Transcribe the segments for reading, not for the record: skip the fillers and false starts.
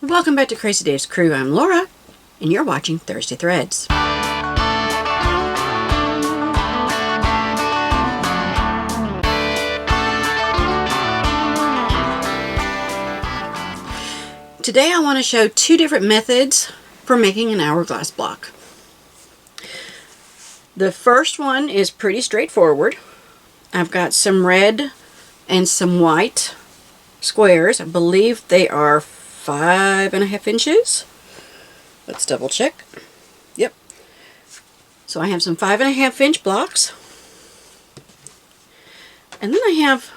Welcome back to Crazy Dave's Crew. I'm Laura, and you're watching Thursday Threads. Today I want to show two different methods for making an hourglass block. The first one is pretty straightforward. I've got some red and some white squares. I believe they are 5.5 inches. Let's double check. Yep. So I have some 5.5 inch blocks. And then I have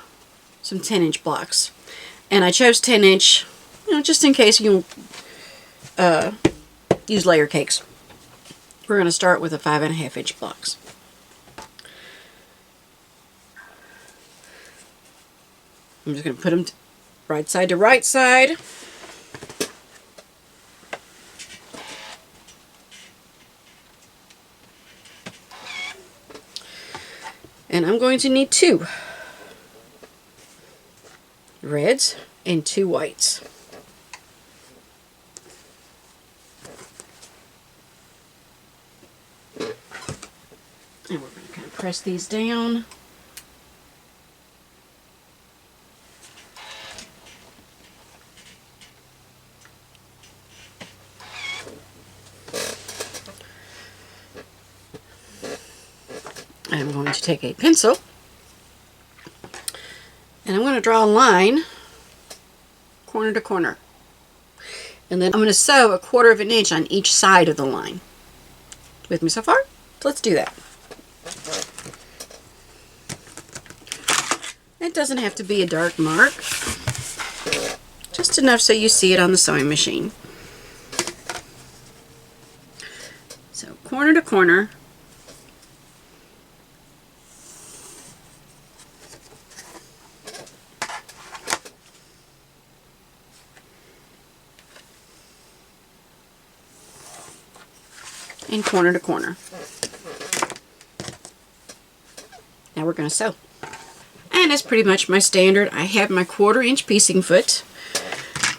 some 10-inch blocks. And I chose 10-inch, just in case you use layer cakes. We're going to start with the 5.5 inch blocks. I'm just going to put them right side to right side. And I'm going to need 2 reds and 2 whites. And we're going to kind of press these down. I'm going to take a pencil and I'm going to draw a line corner to corner. And then I'm going to sew 1/4 inch on each side of the line. With me so far? So let's do that. It doesn't have to be a dark mark. Just enough so you see it on the sewing machine. So corner to corner. And corner to corner. Now we're going to sew. And it's pretty much my standard. I have my 1/4 inch piecing foot.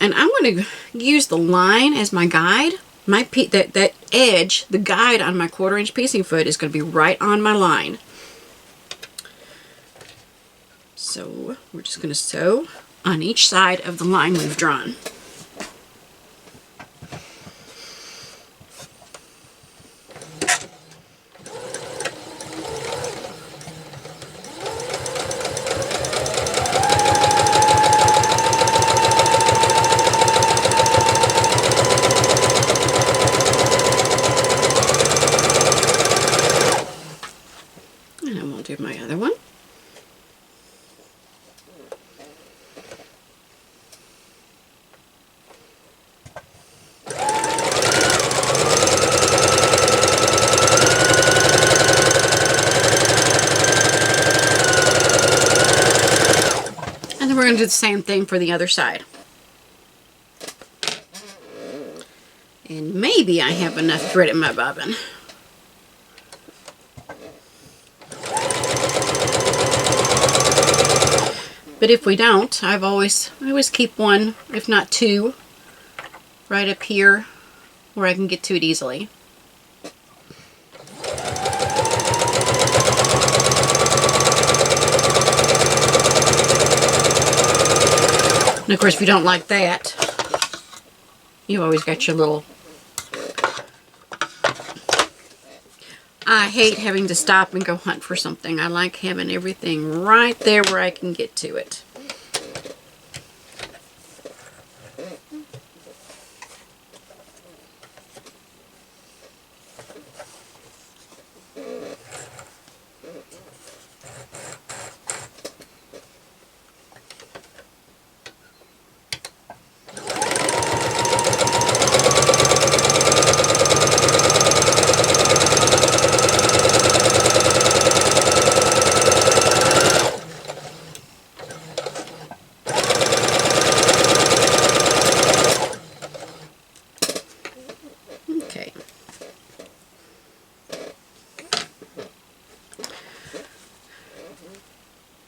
And I'm going to use the line as my guide. That edge, the guide on my 1/4 inch piecing foot is going to be right on my line. So we're just going to sew on each side of the line we've drawn. And I'm going to do my other one. And then we're going to do the same thing for the other side. And maybe I have enough thread in my bobbin. But if we don't, I always keep one, if not 2, right up here where I can get to it easily. And of course, if you don't like that, you always got your little... I hate having to stop and go hunt for something. I like having everything right there where I can get to it.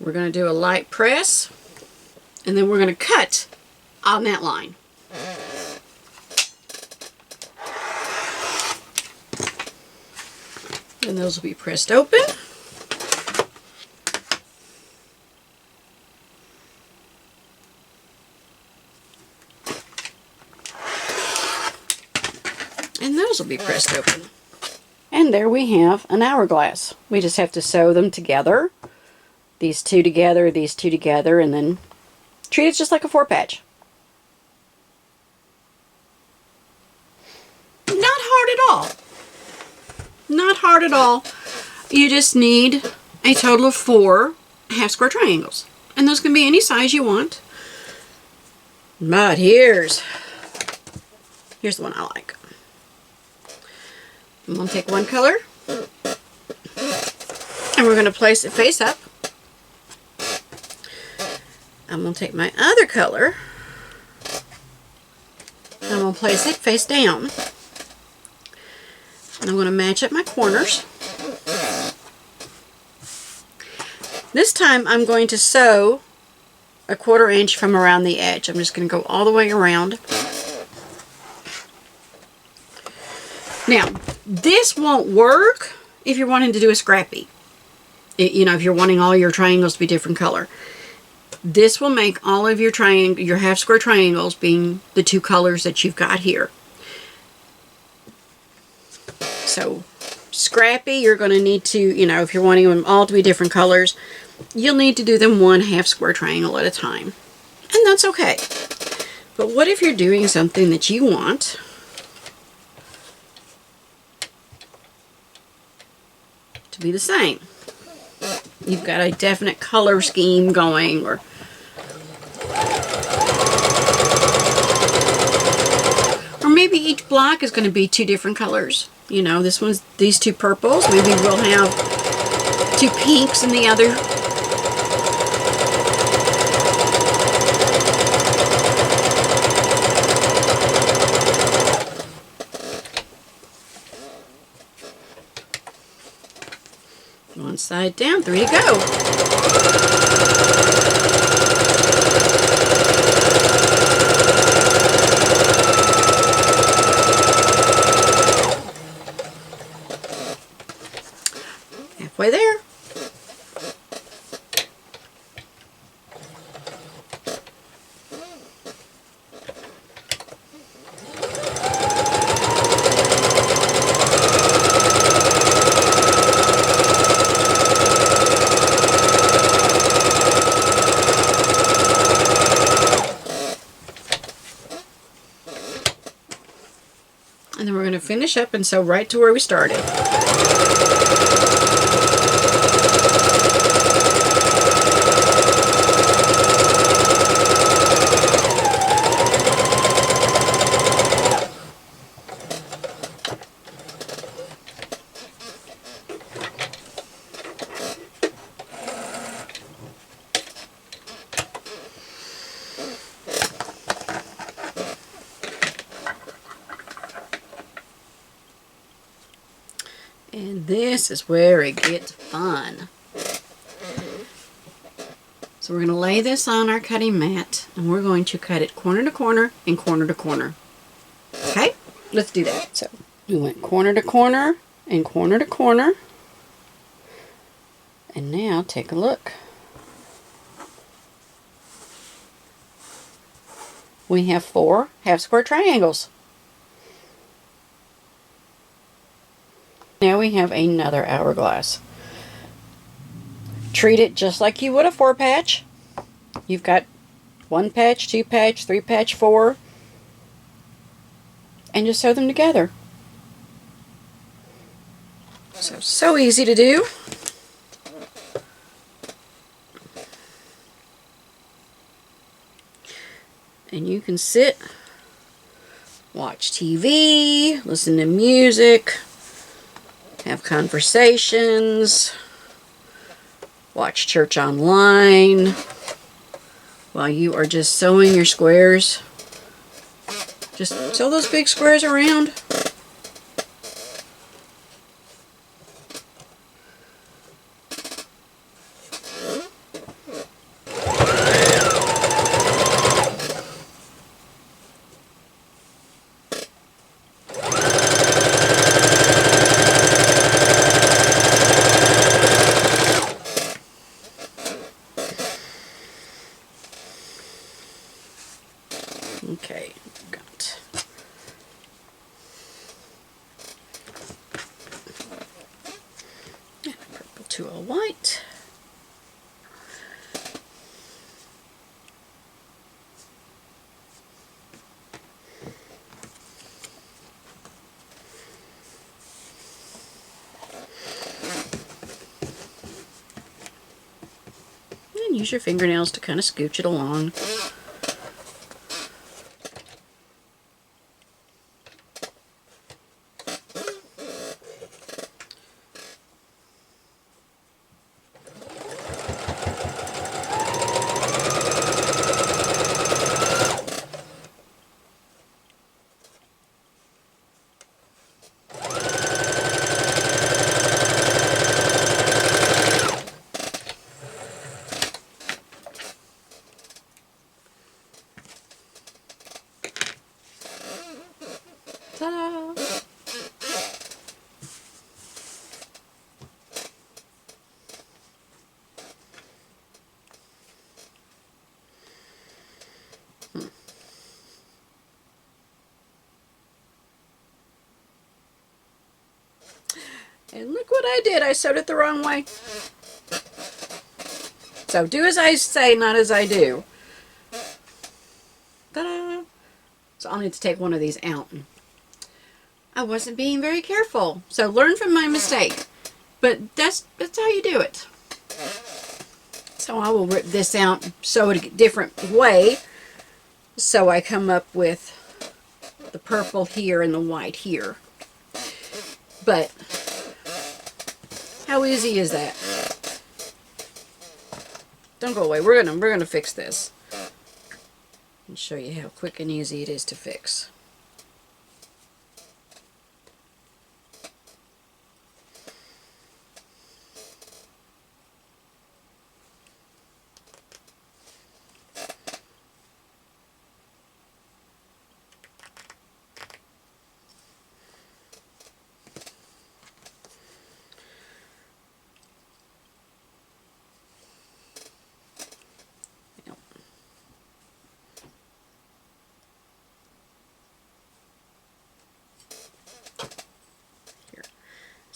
We're going to do a light press, and then we're going to cut on that line. And those will be pressed open. And those will be pressed open. And there we have an hourglass. We just have to sew them together. These two together, and then treat it just like a 4-patch. Not hard at all. Not hard at all. You just need a total of 4 half square triangles. And those can be any size you want. But here's the one I like. I'm going to take one color, and we're going to place it face up. I'm going to take my other color, and I'm going to place it face down. And I'm going to match up my corners. This time I'm going to sew a 1/4 inch from around the edge. I'm just going to go all the way around. Now, this won't work if you're wanting to do a scrappy. You know, if you're wanting all your triangles to be different color. This will make all of your half square triangles being the 2 colors that you've got here. So, scrappy, you're going to need to, you know, if you're wanting them all to be different colors, you'll need to do them 1 half square triangle at a time. And that's okay. But what if you're doing something that you want to be the same? You've got a definite color scheme going, or maybe each block is going to be 2 different colors. You know, these 2 purples. Maybe we'll have 2 pinks in the other. One side down, 3 to go. Halfway there. And then we're going to finish up and sew right to where we started. And this is where it gets fun. So we're going to lay this on our cutting mat, and we're going to cut it corner to corner and corner to corner. Okay, let's do that. So we went corner to corner and corner to corner. And now take a look. We have 4 half square triangles. Now we have another hourglass. Treat it just like you would a 4-patch. You've got 1 patch, 2 patch, 3 patch, 4. And just sew them together. So easy to do. And you can sit, watch TV, listen to music, have conversations, watch church online while you are just sewing your squares. Just sew those big squares around. to a white. And use your fingernails to kind of scooch it along. Ta-da! And look what I did. I sewed it the wrong way. So do as I say, not as I do. Ta-da! So I'll need to take one of these out. I wasn't being very careful. So learn from my mistake. But that's how you do it. So I will rip this out, sew it a different way. So I come up with the purple here and the white here. But how easy is that? Don't go away. We're gonna fix this. And show you how quick and easy it is to fix.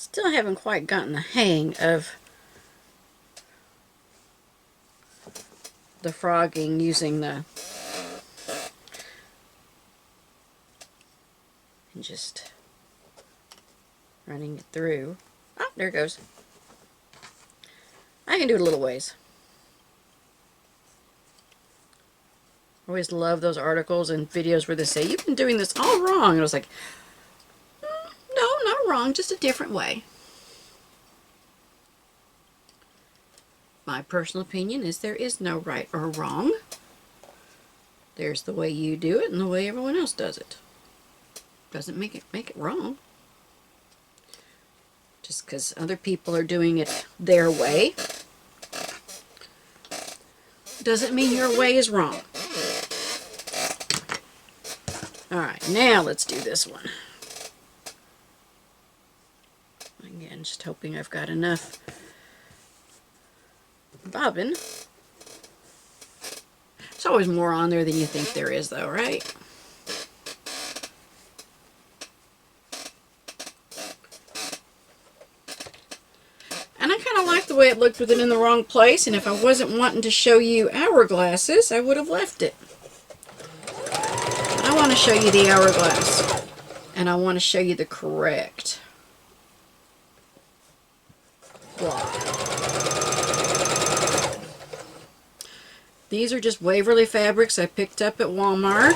Still haven't quite gotten the hang of the frogging using the and just running it through. Oh, there it goes. I can do it a little ways. I always love those articles and videos where they say, you've been doing this all wrong. And I was like, no, not wrong, just a different way. My personal opinion is there is no right or wrong. There's the way you do it and the way everyone else does it. Doesn't make it wrong. Just because other people are doing it their way doesn't mean your way is wrong. Alright, now let's do this one. Again, just hoping I've got enough bobbin. There's always more on there than you think there is, though, right? And I kind of like the way it looked with it in the wrong place, and if I wasn't wanting to show you hourglasses, I would have left it. But I want to show you the hourglass, and I want to show you the correct block. These are just Waverly fabrics I picked up at Walmart.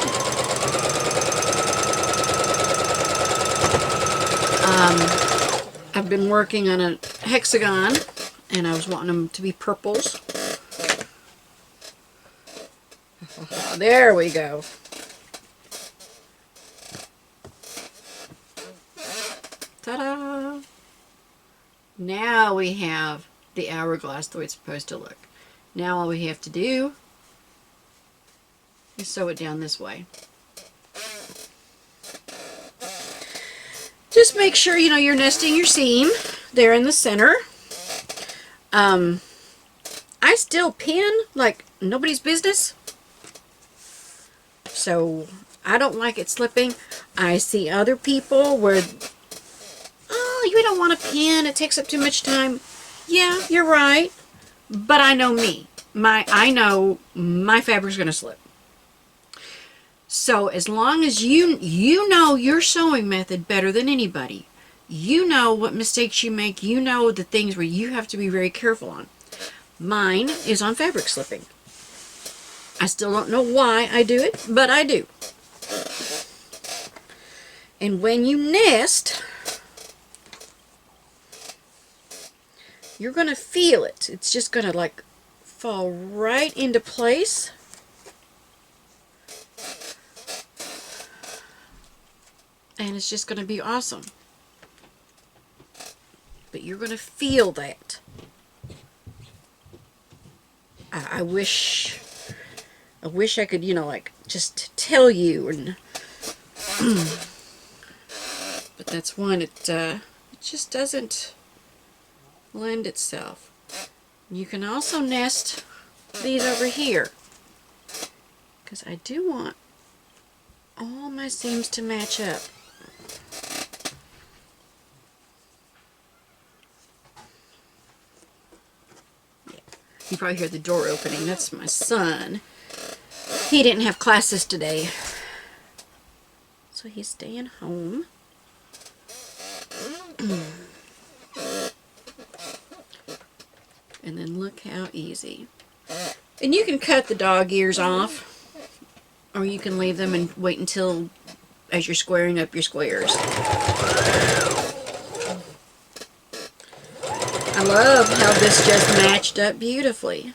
I've been working on a hexagon, and I was wanting them to be purples. There we go. Ta-da! Now we have the hourglass the way it's supposed to look. Now all we have to do is sew it down this way. Just make sure, you know, you're nesting your seam there in the center. I still pin like nobody's business. So I don't like it slipping. I see other people where, oh, you don't want to pin, it takes up too much time. Yeah, you're right. But I know me. I know my fabric's going to slip. So as long as you know your sewing method better than anybody, you know what mistakes you make, you know the things where you have to be very careful on. Mine is on fabric slipping. I still don't know why I do it, but I do. And when you nest, you're going to feel it. It's just going to like fall right into place. And it's just going to be awesome. But you're going to feel that. I wish I could, like just tell you, and but that's one. It just doesn't lend itself. You can also nest these over here, because I do want all my seams to match up. You probably hear the door opening. That's my son. He didn't have classes today, so he's staying home. And then look how easy. And you can cut the dog ears off, or you can leave them and wait until as you're squaring up your squares. I love how this just matched up beautifully.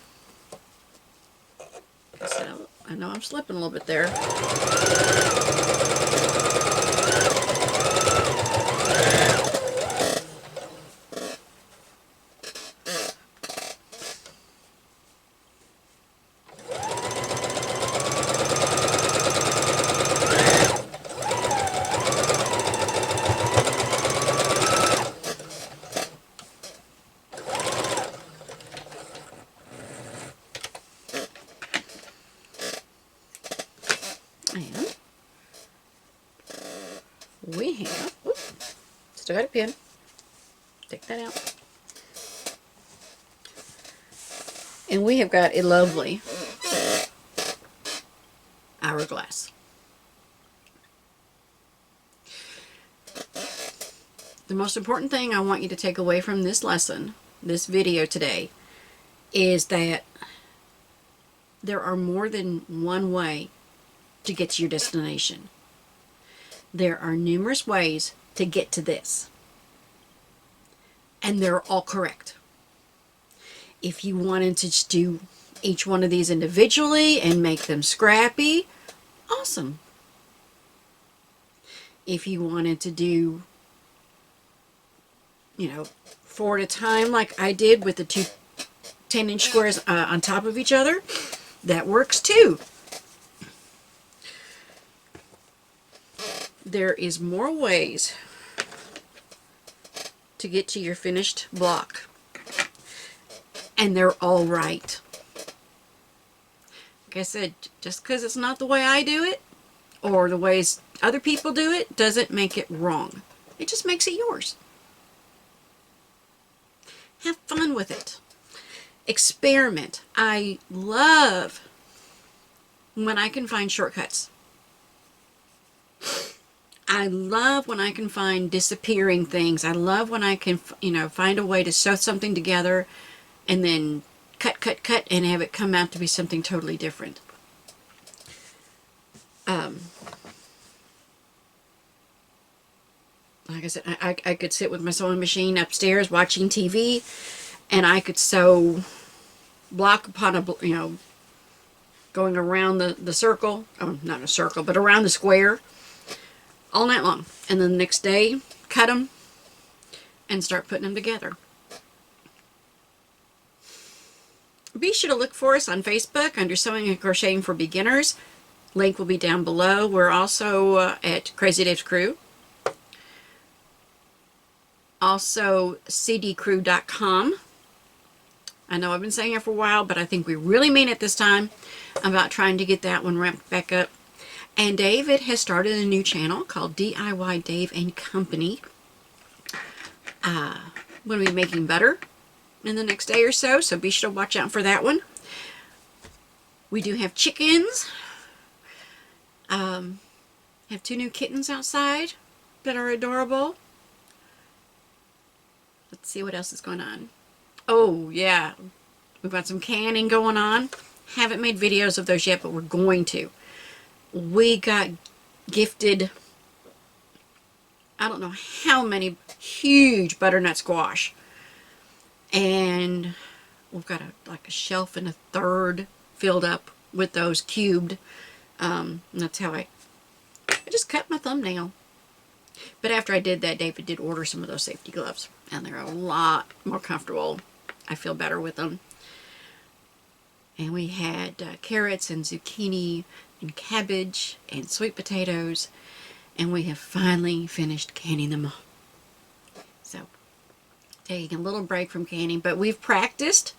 So, I know I'm slipping a little bit there. And we have, oops, still got a pin. Take that out. And we have got a lovely hourglass. The most important thing I want you to take away from this lesson, this video today, is that there are more than one way to get to your destination. There are numerous ways to get to this, and they're all correct. If you wanted to just do each one of these individually and make them scrappy, awesome. If you wanted to do, 4 at a time like I did with the two 10-inch squares on top of each other, that works too. There is more ways to get to your finished block, and they're all right. Like I said, just because it's not the way I do it or the ways other people do it doesn't make it wrong. It just makes it yours. Have fun with it. Experiment. I love when I can find shortcuts. I love when I can find disappearing things. I love when I can, find a way to sew something together and then cut, and have it come out to be something totally different. Like I said, I could sit with my sewing machine upstairs watching TV, and I could sew block upon a, going around the circle, not a circle, but around the square all night long. And then the next day, cut them and start putting them together. Be sure to look for us on Facebook under Sewing and Crocheting for Beginners. Link will be down below. We're also at CrazyDavesCrew. Also, cdcrew.com. I know I've been saying it for a while, but I think we really mean it this time about trying to get that one ramped back up. And David has started a new channel called DIY Dave and Company. We're going to be making butter in the next day or so, so be sure to watch out for that one. We do have chickens. Have 2 new kittens outside that are adorable. Let's see what else is going on. Oh, yeah. We've got some canning going on. Haven't made videos of those yet, but we're going to. We got gifted, I don't know how many huge butternut squash. And we've got like a shelf and a third filled up with those cubed. And that's how I just cut my thumbnail. But after I did that, David did order some of those safety gloves, and they're a lot more comfortable. I feel better with them. And we had carrots and zucchini and cabbage and sweet potatoes, and we have finally finished canning them all. So, taking a little break from canning, but we've practiced.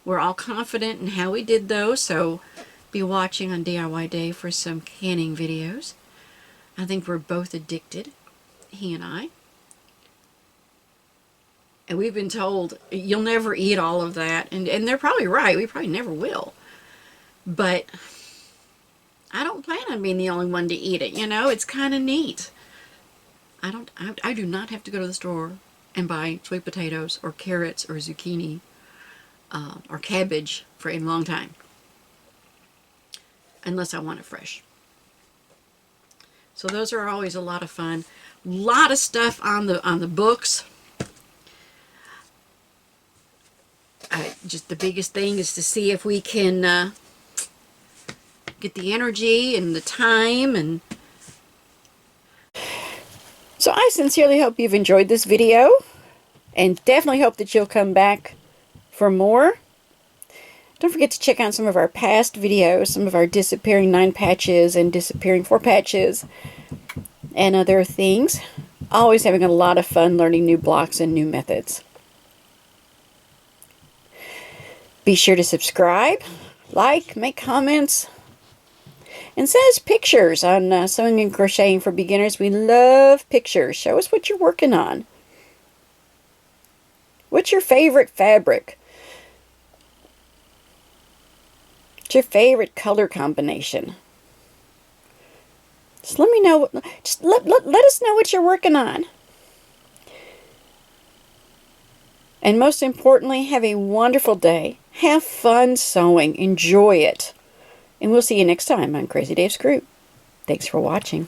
We're all confident in how we did those, so be watching on DIY Day for some canning videos. I think we're both addicted, he and I. And we've been told, you'll never eat all of that. And they're probably right. We probably never will. But I don't plan on being the only one to eat it. You know, it's kind of neat. I do not have to go to the store and buy sweet potatoes or carrots or zucchini or cabbage for a long time. Unless I want it fresh. So those are always a lot of fun. A lot of stuff on the books. Just the biggest thing is to see if we can get the energy and the time. And so I sincerely hope you've enjoyed this video, and definitely hope that you'll come back for more. Don't forget to check out some of our past videos, some of our disappearing 9 patches and disappearing 4 patches and other things. Always having a lot of fun learning new blocks and new methods. Be sure to subscribe, like, make comments, and send us pictures on Sewing and Crocheting for Beginners. We love pictures. Show us what you're working on. What's your favorite fabric? What's your favorite color combination? Just let me know. Just let us know what you're working on. And most importantly, have a wonderful day. Have fun sewing. Enjoy it. And we'll see you next time on Crazy Dave's Crew. Thanks for watching.